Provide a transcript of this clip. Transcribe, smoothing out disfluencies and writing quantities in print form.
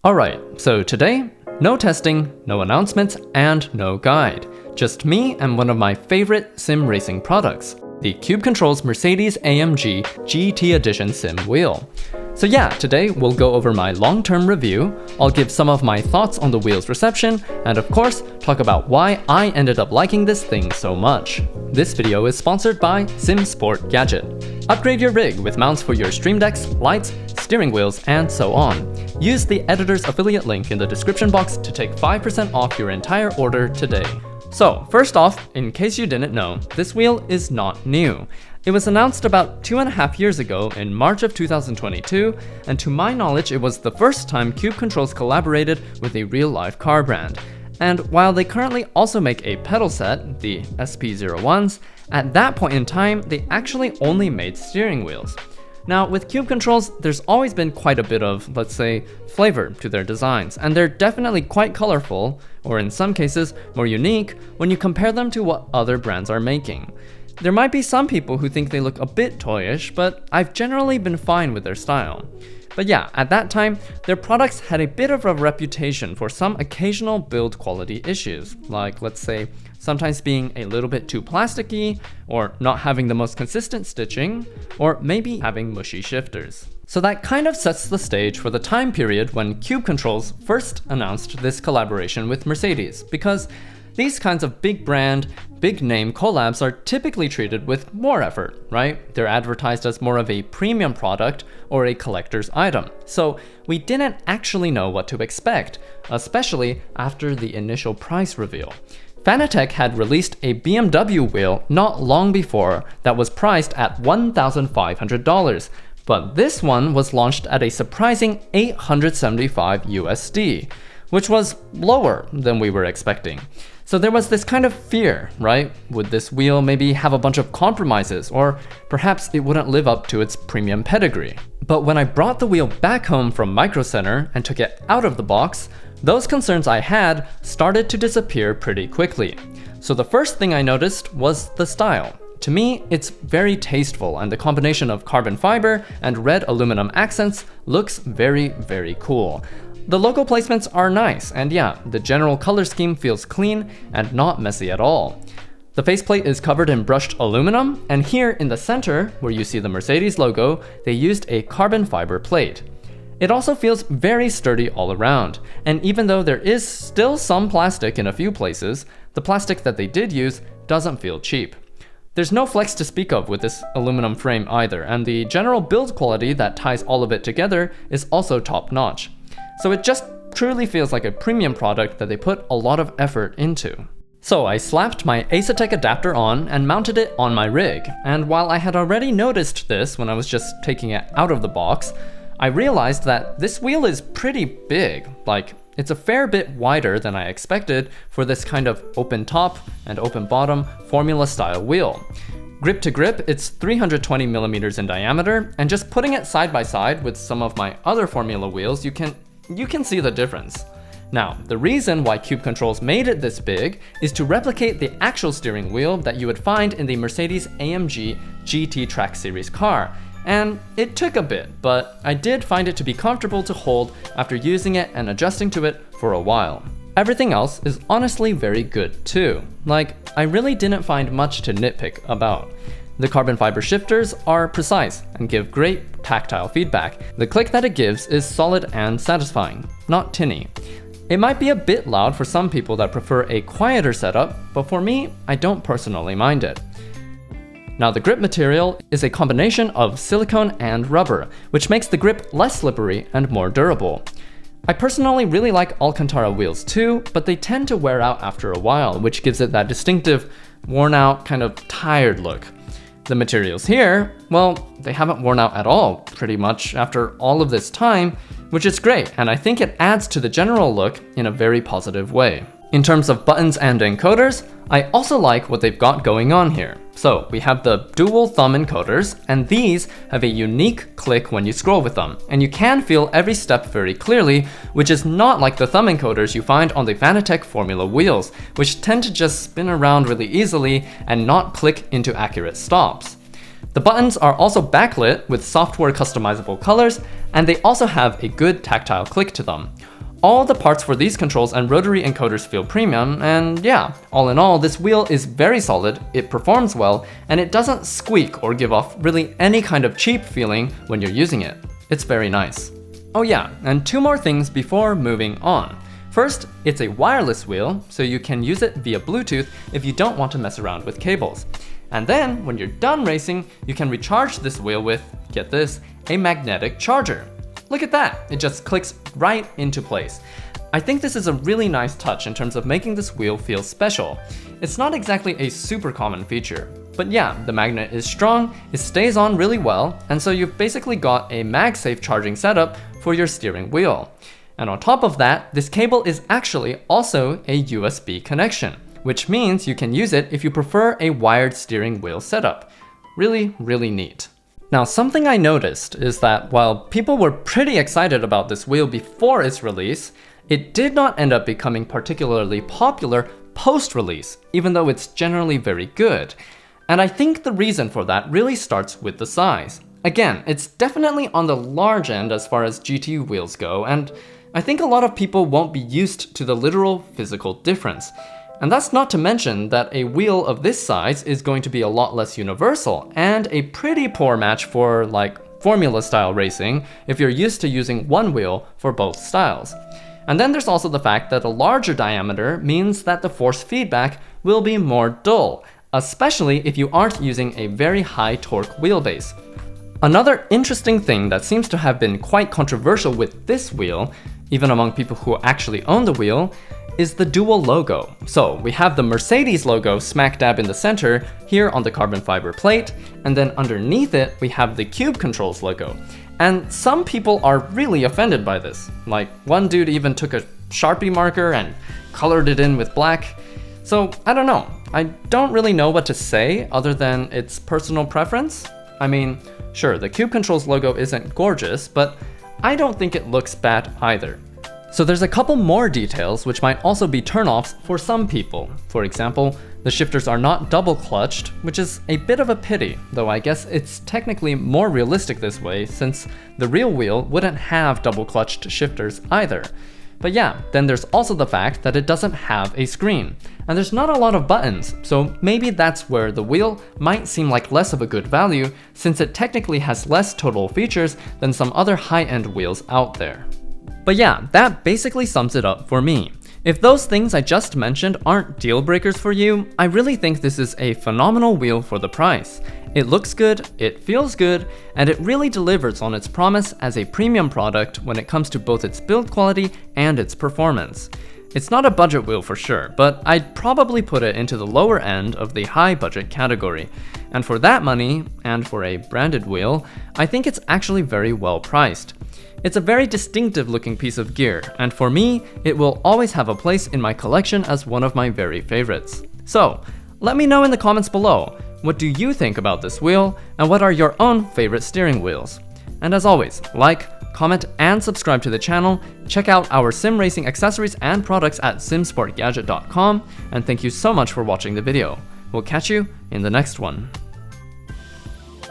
Alright, so today, no testing, no announcements, and no guide. Just me and one of my favorite sim racing products, the Cube Control's Mercedes AMG GT Edition Sim Wheel. So yeah, today we'll go over my long-term review, I'll give some of my thoughts on the wheel's reception, and of course, talk about why I ended up liking this thing so much. This video is sponsored by SimSportGadget. Upgrade your rig with mounts for your stream decks, lights, steering wheels, and so on. Use the editor's affiliate link in the description box to take 5% off your entire order today. So, first off, in case you didn't know, this wheel is not new. It was announced about 2.5 years ago in March of 2022, and to my knowledge it was the first time Cube Controls collaborated with a real-life car brand. And while they currently also make a pedal set, the SP01s, at that point in time they actually only made steering wheels. Now, with Cube Controls, there's always been quite a bit of, let's say, flavor to their designs, and they're definitely quite colorful, or in some cases, more unique, when you compare them to what other brands are making. There might be some people who think they look a bit toyish, but I've generally been fine with their style. But yeah, at that time, their products had a bit of a reputation for some occasional build quality issues, like, let's say, sometimes being a little bit too plasticky, or not having the most consistent stitching, or maybe having mushy shifters. So that kind of sets the stage for the time period when Cube Controls first announced this collaboration with Mercedes, because these kinds of big brand, big name collabs are typically treated with more effort, right? They're advertised as more of a premium product or a collector's item. So we didn't actually know what to expect, especially after the initial price reveal. Fanatec had released a BMW wheel not long before that was priced at $1,500, but this one was launched at a surprising $875 USD, which was lower than we were expecting. So there was this kind of fear, right? Would this wheel maybe have a bunch of compromises, or perhaps it wouldn't live up to its premium pedigree? But when I brought the wheel back home from Micro Center and took it out of the box, those concerns I had started to disappear pretty quickly. So the first thing I noticed was the style. To me, it's very tasteful, and the combination of carbon fiber and red aluminum accents looks very, very cool. The logo placements are nice, and yeah, the general color scheme feels clean and not messy at all. The faceplate is covered in brushed aluminum, and here in the center, where you see the Mercedes logo, they used a carbon fiber plate. It also feels very sturdy all around, and even though there is still some plastic in a few places, the plastic that they did use doesn't feel cheap. There's no flex to speak of with this aluminum frame either, and the general build quality that ties all of it together is also top-notch. So it just truly feels like a premium product that they put a lot of effort into. So I slapped my Asetek adapter on and mounted it on my rig, and while I had already noticed this when I was just taking it out of the box, I realized that this wheel is pretty big. Like, it's a fair bit wider than I expected for this kind of open top and open bottom formula style wheel. Grip to grip, it's 320 millimeters in diameter, and just putting it side by side with some of my other formula wheels, you can see the difference. Now, the reason why Cube Controls made it this big is to replicate the actual steering wheel that you would find in the Mercedes AMG GT Track Series car. And it took a bit, but I did find it to be comfortable to hold after using it and adjusting to it for a while. Everything else is honestly very good too. Like, I really didn't find much to nitpick about. The carbon fiber shifters are precise and give great tactile feedback. The click that it gives is solid and satisfying, not tinny. It might be a bit loud for some people that prefer a quieter setup, but for me, I don't personally mind it. Now, the grip material is a combination of silicone and rubber, which makes the grip less slippery and more durable. I personally really like Alcantara wheels too, but they tend to wear out after a while, which gives it that distinctive, worn out, kind of tired look. The materials here, well, they haven't worn out at all, pretty much, after all of this time, which is great, and I think it adds to the general look in a very positive way. In terms of buttons and encoders, I also like what they've got going on here. So we have the dual thumb encoders, and these have a unique click when you scroll with them, and you can feel every step very clearly, which is not like the thumb encoders you find on the Fanatec Formula wheels, which tend to just spin around really easily and not click into accurate stops. The buttons are also backlit with software customizable colors, and they also have a good tactile click to them. All the parts for these controls and rotary encoders feel premium, and yeah, all in all, this wheel is very solid, it performs well, and it doesn't squeak or give off really any kind of cheap feeling when you're using it. It's very nice. Oh yeah, and two more things before moving on. First, it's a wireless wheel, so you can use it via Bluetooth if you don't want to mess around with cables. And then, when you're done racing, you can recharge this wheel with, get this, a magnetic charger. Look at that, it just clicks right into place. I think this is a really nice touch in terms of making this wheel feel special. It's not exactly a super common feature, but yeah, the magnet is strong, it stays on really well, and so you've basically got a MagSafe charging setup for your steering wheel. And on top of that, this cable is actually also a USB connection, which means you can use it if you prefer a wired steering wheel setup. Really, really neat. Now, something I noticed is that while people were pretty excited about this wheel before its release, it did not end up becoming particularly popular post-release, even though it's generally very good. And I think the reason for that really starts with the size. Again, it's definitely on the large end as far as GT wheels go, and I think a lot of people won't be used to the literal physical difference. And that's not to mention that a wheel of this size is going to be a lot less universal and a pretty poor match for like formula style racing if you're used to using one wheel for both styles. And then there's also the fact that a larger diameter means that the force feedback will be more dull, especially if you aren't using a very high torque wheelbase. Another interesting thing that seems to have been quite controversial with this wheel, even among people who actually own the wheel, is the dual logo. So we have the Mercedes logo smack dab in the center here on the carbon fiber plate, and then underneath it we have the Cube Controls logo. And some people are really offended by this. Like one dude even took a Sharpie marker and colored it in with black. So I don't know. I don't really know what to say other than it's personal preference. I mean, sure, the Cube Controls logo isn't gorgeous, but I don't think it looks bad either. So there's a couple more details which might also be turnoffs for some people. For example, the shifters are not double clutched, which is a bit of a pity, though I guess it's technically more realistic this way since the real wheel wouldn't have double clutched shifters either. But yeah, then there's also the fact that it doesn't have a screen, and there's not a lot of buttons, so maybe that's where the wheel might seem like less of a good value since it technically has less total features than some other high-end wheels out there. But yeah, that basically sums it up for me. If those things I just mentioned aren't deal breakers for you, I really think this is a phenomenal wheel for the price. It looks good, it feels good, and it really delivers on its promise as a premium product when it comes to both its build quality and its performance. It's not a budget wheel for sure, but I'd probably put it into the lower end of the high budget category. And for that money, and for a branded wheel, I think it's actually very well priced. It's a very distinctive looking piece of gear, and for me, it will always have a place in my collection as one of my very favorites. So, let me know in the comments below, what do you think about this wheel, and what are your own favorite steering wheels? And as always, like, comment, and subscribe to the channel. Check out our sim racing accessories and products at SimSportGadget.com, and thank you so much for watching the video. We'll catch you in the next one.